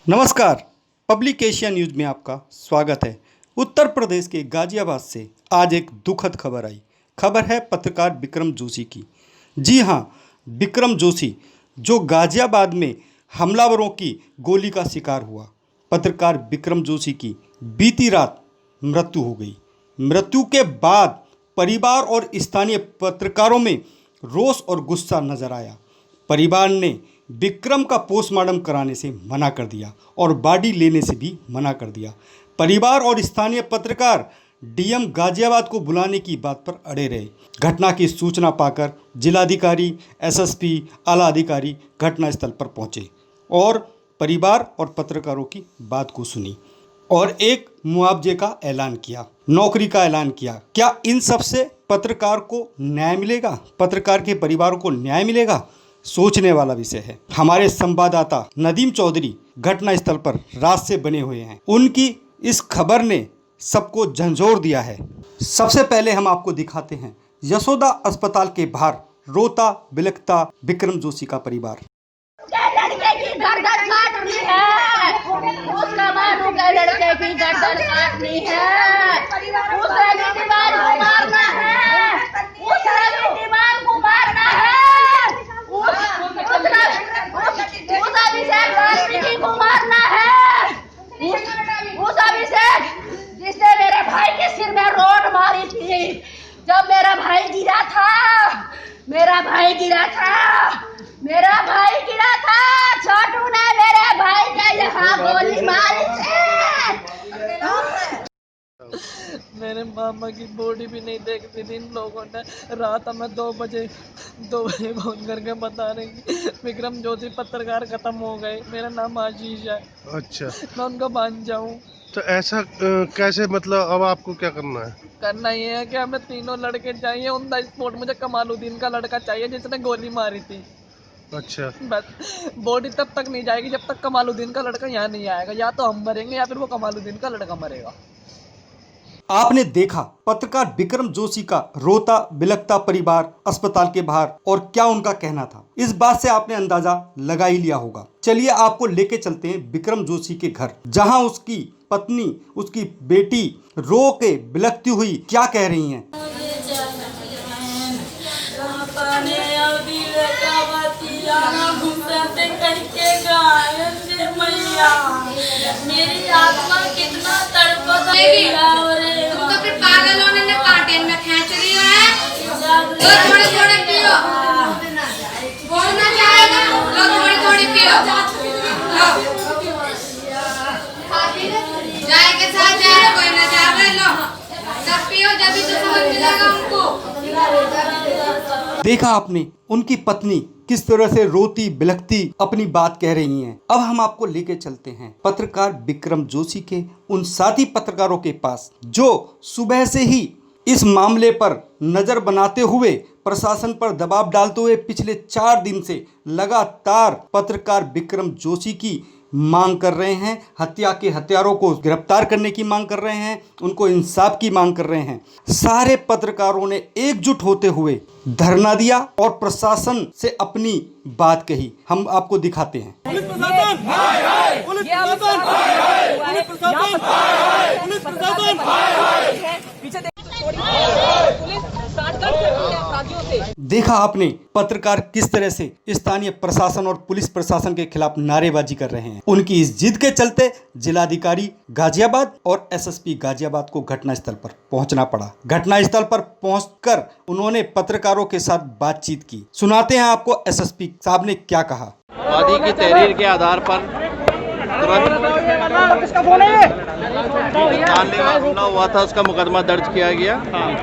नमस्कार। Public Asia news में आपका स्वागत है। उत्तर प्रदेश के गाजियाबाद से आज एक दुखद खबर आई। खबर है पत्रकार विक्रम जोशी की। जी हाँ, विक्रम जोशी जो गाजियाबाद में हमलावरों की गोली का शिकार हुआ। पत्रकार विक्रम जोशी की बीती रात मृत्यु हो गई। मृत्यु के बाद परिवार और स्थानीय पत्रकारों में रोष और गुस्सा नजर आया। परिवार ने विक्रम का पोस्टमार्टम कराने से मना कर दिया और बॉडी लेने से भी मना कर दिया। परिवार और स्थानीय पत्रकार डीएम गाजियाबाद को बुलाने की बात पर अड़े रहे। घटना की सूचना पाकर जिलाधिकारी, एसएसपी, आला अधिकारी घटनास्थल पर पहुंचे और परिवार और पत्रकारों की बात को सुनी और एक मुआवजे का ऐलान किया, नौकरी का ऐलान किया। क्या इन सब से पत्रकार को न्याय मिलेगा? पत्रकार के परिवारों को न्याय मिलेगा? सोचने वाला विषय है। हमारे संवाददाता नदीम चौधरी घटनास्थल पर रात से बने हुए हैं। उनकी इस खबर ने सबको झंझोर दिया है। सबसे पहले हम आपको दिखाते हैं यशोदा अस्पताल के बाहर रोता बिलखता विक्रम जोशी का परिवार। लड़के की गर्दन काटनी है, उसका मानो का लड़के की गर्दन काटनी है, उसे भी दीवार को मारना है, उसे भी दीवार को मारना है, उस अभिषेक राष्ट्रपति को मारना है, उस अभिषेक जिसने मेरे भाई के सिर में रोड मारी थी। जब मेरा भाई गिरा था, मेरा भाई गिरा था, छोटू ने मेरे भाई के यहाँ गोली मारी थी। मेरे मामा की बॉडी भी नहीं देखती थी इन लोगों ने। रात हमें 2 बजे फोन करके बता रहे कि विक्रम जोशी पत्रकार खत्म हो गए। मेरा नाम आशीष है। अच्छा, मैं उनका मान जाऊं तो ऐसा कैसे? मतलब अब आपको क्या करना है? करना ये है कि हमें तीनों लड़के चाहिए ऑन द स्पॉट। मुझे कमालुद्दीन का लड़का चाहिए जिसने गोली मारी थी। अच्छा, बस बॉडी तब तक नहीं जाएगी जब तक कमालुद्दीन का लड़का यहाँ नहीं आएगा। या तो हम मरेंगे या फिर वो कमालुद्दीन का लड़का मरेगा। आपने देखा पत्रकार विक्रम जोशी का रोता बिलखता परिवार अस्पताल के बाहर, और क्या उनका कहना था इस बात से आपने अंदाजा लगा ही लिया होगा। चलिए आपको लेके चलते हैं विक्रम जोशी के घर, जहां उसकी पत्नी, उसकी बेटी रो के बिलखती हुई क्या कह रही हैं। मेरी आत्मा कितना तड़पती है। तुमको फिर पागल होने ने कांटे में खींच रही है। लो थोड़ी थोड़ी पियो, बोलना चाहेगा। लो थोड़ी थोड़ी पियो, जाए के साथ जाए, कोई ना जावे। लो सब पियो, जब भी तो समझ मिलेगा उनको। देखा आपने उनकी पत्नी किस तरह से रोती बिलखती अपनी बात कह रही हैं। अब हम आपको लेके चलते हैं पत्रकार विक्रम जोशी के उन साथी पत्रकारों के पास जो सुबह से ही इस मामले पर नजर बनाते हुए, प्रशासन पर दबाव डालते हुए पिछले 4 दिन से लगातार पत्रकार विक्रम जोशी की मांग कर रहे हैं। हत्या के हत्यारों को गिरफ्तार करने की मांग कर रहे हैं, उनको इंसाफ की मांग कर रहे हैं। सारे पत्रकारों ने एकजुट होते हुए धरना दिया और प्रशासन से अपनी बात कही। हम आपको दिखाते हैं। पुलिस प्रशासन, हाय हाय, पुलिस प्रशासन, हाय हाय, पुलिस प्रशासन, हाय हाय, पुलिस प्रशासन, हाय हाय। पीछे देखा आपने पत्रकार किस तरह से स्थानीय प्रशासन और पुलिस प्रशासन के खिलाफ नारेबाजी कर रहे हैं। उनकी इस जिद के चलते जिलाधिकारी गाजियाबाद और एसएसपी गाजियाबाद को घटनास्थल पर पहुंचना पड़ा। घटनास्थल पर पहुंचकर उन्होंने पत्रकारों के साथ बातचीत की। सुनाते हैं आपको एसएसपी साहब ने क्या कहा। वादी की तहरीर के आधार पर तुरंत जानलेवा हमला हुआ था, उसका मुकदमा दर्ज किया गया।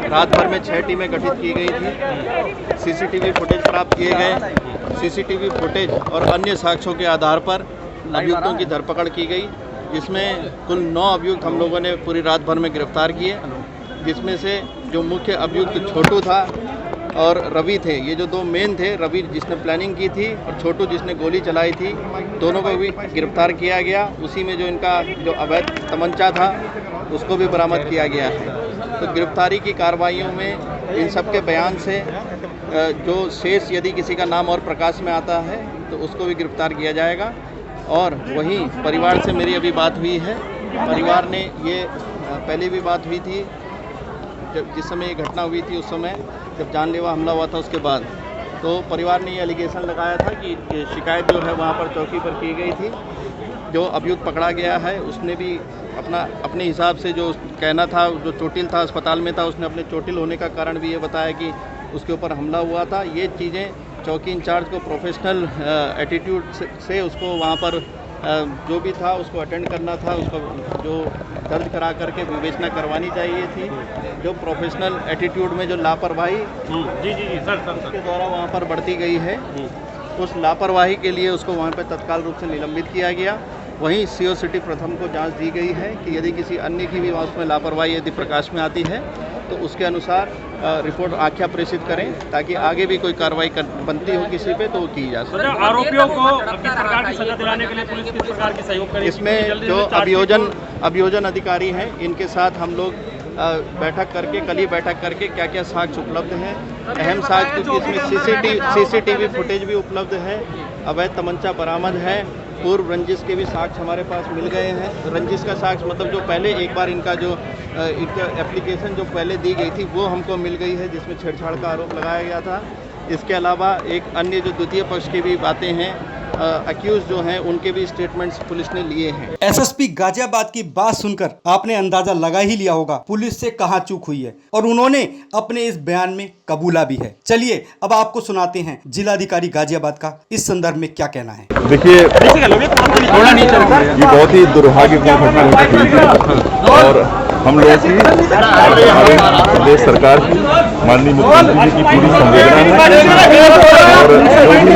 रात भर में 6 टीमें गठित की गई थी। सीसीटीवी फुटेज प्राप्त किए गए। सीसीटीवी फुटेज और अन्य साक्ष्यों के आधार पर अभियुक्तों की धरपकड़ की गई, जिसमें कुल 9 अभियुक्त हम लोगों ने पूरी रात भर में गिरफ्तार किए। जिसमें से जो मुख्य अभियुक्त छोटू था और रवि थे, ये जो 2 मेन थे, रवि जिसने प्लानिंग की थी और छोटू जिसने गोली चलाई थी, दोनों को भी गिरफ्तार किया गया। उसी में जो इनका जो अवैध तमंचा था उसको भी बरामद किया गया है। तो गिरफ्तारी की कार्रवाइयों में इन सब के बयान से जो शेष यदि किसी का नाम और प्रकाश में आता है तो उसको भी गिरफ्तार किया जाएगा। और वहीं परिवार से मेरी अभी बात हुई है। परिवार ने ये पहले भी बात हुई थी, जब जिस समय ये घटना हुई थी, उस समय जब जानलेवा हमला हुआ था उसके बाद, तो परिवार ने ये एलिगेशन लगाया था कि शिकायत जो है वहाँ पर चौकी पर की गई थी। जो अभियुक्त पकड़ा गया है उसने भी अपने हिसाब से जो कहना था, जो चोटिल था, अस्पताल में था, उसने अपने चोटिल होने का कारण भी ये बताया कि उसके ऊपर हमला हुआ था। ये चीज़ें चौकी इंचार्ज को प्रोफेशनल एटीट्यूड से उसको वहाँ पर जो भी था उसको अटेंड करना था, उसको जो दर्ज करा करके विवेचना करवानी चाहिए थी। जो प्रोफेशनल एटीट्यूड में जो लापरवाही उसके द्वारा वहाँ पर बढ़ती गई है, उस लापरवाही के लिए उसको वहाँ पर तत्काल रूप से निलंबित किया गया। वहीं CO सिटी प्रथम को जांच दी गई है कि यदि किसी अन्य की भी उसमें लापरवाही यदि प्रकाश में आती है तो उसके अनुसार रिपोर्ट आख्या प्रेषित करें, ताकि आगे भी कोई कार्रवाई बनती हो किसी पे तो वो की जा सके। आरोपियों को किस प्रकार की सजा दिलाने के लिए पुलिस किस प्रकार की सहयोग करेगी? इसमें जो अभियोजन अधिकारी हैं, इनके साथ हम लोग कल ही बैठक करके क्या क्या साक्ष्य उपलब्ध हैं, अहम साक्ष्य, क्योंकि इसमें CCTV फुटेज भी उपलब्ध है, अवैध तमंचा बरामद है, पूर्व रंजिश के भी साक्ष्य हमारे पास मिल गए हैं। रंजिश का साक्ष्य मतलब जो पहले एक बार इनका जो एप्लीकेशन जो पहले दी गई थी वो हमको मिल गई है, जिसमें छेड़छाड़ का आरोप लगाया गया था। इसके अलावा एक अन्य जो द्वितीय पक्ष की भी बातें हैं, अक्यूज जो हैं उनके भी स्टेटमेंट्स पुलिस ने लिए हैं। SSP गाजियाबाद की बात सुनकर आपने अंदाजा लगा ही लिया होगा पुलिस से कहां चूक हुई है, और उन्होंने अपने इस बयान में कबूला भी है। चलिए अब आपको सुनाते हैं जिलाधिकारी गाजियाबाद का इस संदर्भ में क्या कहना है। देखिए, ये बहुत ही दुर्भाग्यपूर्ण घटना हुई है और हम लोगों की प्रदेश सरकार की, माननीय मुख्यमंत्री जी की पूरी संवेदना है और जो भी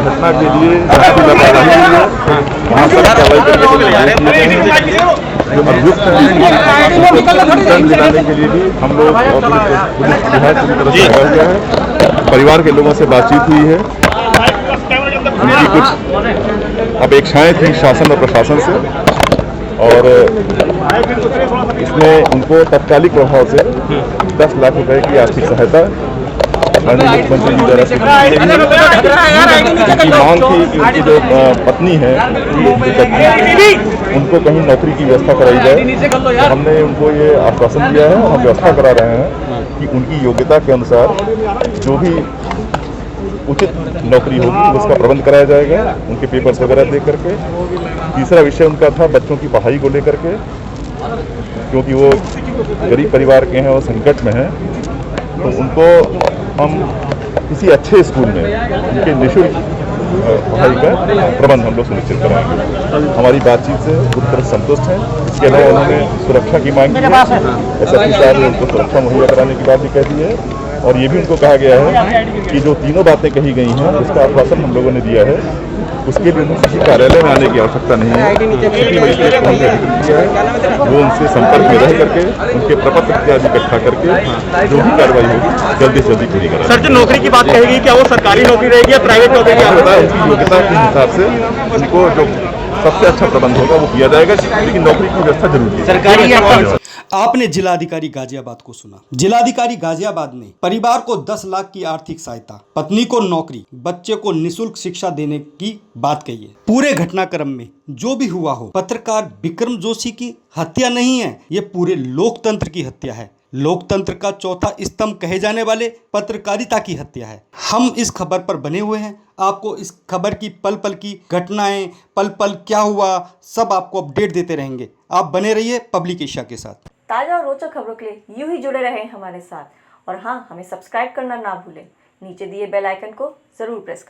घटना के लिए वहाँ पर कार्रवाई करने के लिए जो अभियुक्त दिलाने के लिए भी हम लोग पुलिस विभाग की तरफ से आया गया है। परिवार के लोगों से बातचीत हुई है, उनकी कुछ अपेक्षाएं थी शासन और प्रशासन से, और इसमें उनको तत्कालिक प्रभाव से 10 लाख रुपए की आर्थिक सहायता माननीय मुख्यमंत्री जी द्वारा उनकी मांग थी कि उनकी जो पत्नी है उनको कहीं नौकरी की व्यवस्था कराई जाए। हमने उनको ये आश्वासन दिया है और हम व्यवस्था करा रहे हैं कि उनकी योग्यता के अनुसार जो भी उचित नौकरी होगी उसका प्रबंध कराया जाएगा, उनके पेपर्स वगैरह देख करके। तीसरा विषय उनका था बच्चों की पढ़ाई को लेकर के, क्योंकि वो गरीब परिवार के हैं और संकट में हैं, तो उनको हम किसी अच्छे स्कूल में उनके निःशुल्क पढ़ाई का प्रबंध हम लोग सुनिश्चित कराएंगे। हमारी बातचीत से पूरी तरह संतुष्ट हैं। इसके अलावा उन्होंने सुरक्षा की मांग की है, SSP साहब ने उनको सुरक्षा मुहैया कराने की बात भी कह दी है, और ये भी उनको कहा गया है कि जो तीनों बातें कही गई हैं उसका आश्वासन हम लोगों ने दिया है, उसके लिए उन्हें किसी कार्यालय में आने की आवश्यकता नहीं है। सिटी मजिस्ट्रेट को हमने अधिकृत किया है, वो उनसे संपर्क में रह करके उनके प्रपत्र इत्यादि इकट्ठा करके जो भी कार्रवाई होगी जल्दी से जल्दी पूरी करें। सर, जो नौकरी की बात कहेगी, क्या वो सरकारी नौकरी रहेगी या प्राइवेट नौकरी? उनकी योग्यता के हिसाब से उनको जो सबसे अच्छा प्रबंध होगा वो किया जाएगा, लेकिन नौकरी की व्यवस्था जरूरी है। सरकारी आपने जिलाधिकारी गाजियाबाद को सुना। जिलाधिकारी गाजियाबाद ने परिवार को 10 लाख की आर्थिक सहायता, पत्नी को नौकरी, बच्चे को निःशुल्क शिक्षा देने की बात कही है। पूरे घटनाक्रम में जो भी हुआ हो, पत्रकार बिक्रम जोशी की हत्या नहीं है, ये पूरे लोकतंत्र की हत्या है। लोकतंत्र का चौथा स्तंभ कहे जाने वाले पत्रकारिता की हत्या है। हम इस खबर पर बने हुए हैं, आपको इस खबर की पल पल की घटनाएं, पल पल क्या हुआ, सब आपको अपडेट देते रहेंगे। आप बने रहिए पब्लिक एशिया के साथ। ताज़ा और रोचक खबरों के लिए यूं ही जुड़े रहें हमारे साथ, और हाँ, हमें सब्सक्राइब करना ना भूलें। नीचे दिए बेल आइकन को जरूर प्रेस करें।